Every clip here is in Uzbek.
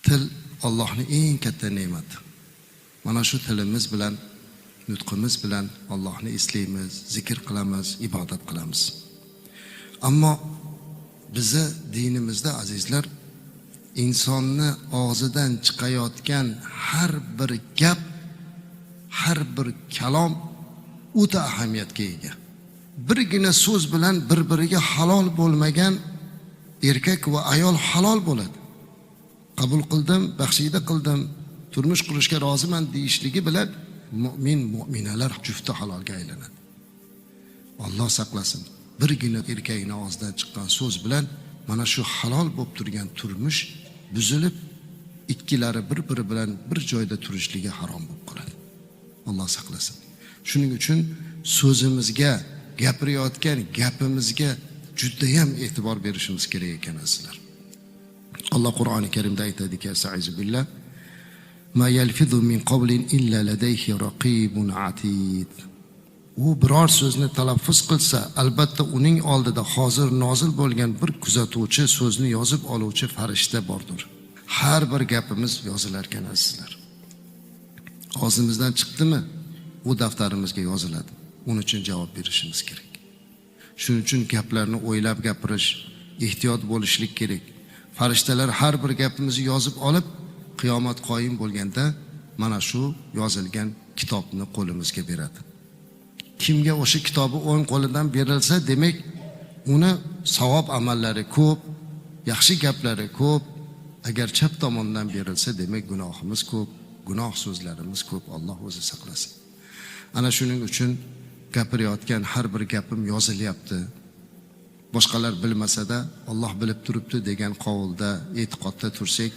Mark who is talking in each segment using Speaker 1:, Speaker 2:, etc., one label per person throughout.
Speaker 1: Til Allohning eng katta ne'mati. Mana shu tilimiz bilan, nutqimiz bilan Allohni eslaymiz, zikr qilamiz, ibodat qilamiz. Ammo bizi dinimizda azizlar, insonni og'zidan chiqayotgan har bir gap, har bir kalom o'ta ahamiyatga ega. Birgina so'z bilan bir-biriga halol bo'lmagan erkak va ayol halol bo'ladi. Qabul qildim, baxshida qildim, turmush qurishga roziman deyishligi bilan mu'min, mu'minalar jufti halolga aylanadi. Alloh saqlasin. Birgina erkakning og'zidan chiqqan so'z bilan mana shu halol bo'lib turgan turmush buzilib, ikkilari bir-biri bilan bir joyda turishligi harom bo'lib qoladi. Alloh saqlasin. Shuning uchun so'zimizga, gapirayotgan gapimizga juda ham e'tibor berishimiz kerak ekan azizlar. Allah Qur'oni Karimda aytadiki, "Estaizu billah, ma yalfizu min qawlin illa ladayhi raqibun atid." U biror so'zni talaffuz qilsa, albatta uning oldida hozir nozil bo'lgan bir kuzatuvchi, so'zni yozib oluvchi farishta bordir. Har bir gapimiz yozilar ekan azizlar. Og'zimizdan chiqdimi, u daftarimizga yoziladi. Uning uchun javob berishimiz kerak. Shuning uchun gaplarni o'ylab gapirish, ehtiyot bo'lishlik kerak. Farishtalar har bir gapimizni yozib olib, qiyomat qoyim bo'lganda mana shu yozilgan kitobni qo'limizga beradi. Kimga o'sha kitobi o'ng qo'lidan berilsa, demak, uni savob amallari ko'p, yaxshi gaplari ko'p. Agar chap tomondan berilsa, demak, gunohimiz ko'p, gunoh so'zlarimiz ko'p. Alloh o'zi saqlasin. Ana shuning uchun gapirayotgan har bir gapim yozilyapti. Boshqalar bilmasa-da Alloh bilib turibdi degan qovulda, e'tiqodda tursak,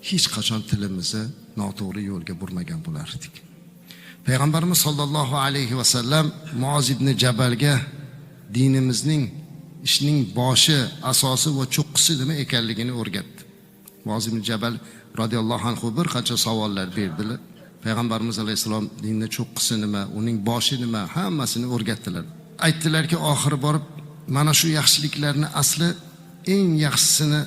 Speaker 1: hech qachon tilimizni noto'g'ri yo'lga burmagan bo'lardik. Payg'ambarimiz sollallohu alayhi va sallam Muoz ibn Jabalga dinimizning, ishning boshi, asosi va cho'qqisi nima ekanligini o'rgatdi. Muoz ibn Jabal radhiyallohu anhu bir qancha savollar berdilar. Payg'ambarimiz alayhisalom dinning cho'qqisi nima, uning boshi nima, hammasini o'rgatdilar. Aytdilarki, oxiri borib, mana shu yaxshiliklarni asli eng yaxshisini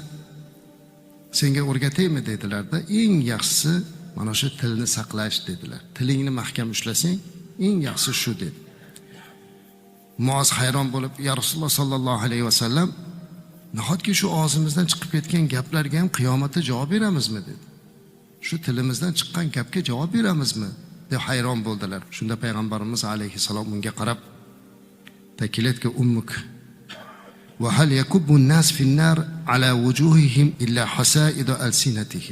Speaker 1: senga o'rgataymi dedilarda, eng yaxshisi mana shu tilni saqlash dedilar. Tilingni mahkam ushlasang, eng yaxshisi shu dedi. Muoz hayron bo'lib, "Ya Rasululloh sallallohu alayhi va sallam, nahotki shu og'zimizdan chiqib ketgan gaplarga ham qiyomatda javob beramizmi?" dedi. Shu tilimizdan chiqqan gapga javob beramizmi deb hayron bo'ldilar. Shunda payg'ambarimiz alayhisalom unga qarab takiletga ummuk va hal yakubbu an-nas fi an-nar ala wujuhihim illa hasaidu alsinatihim.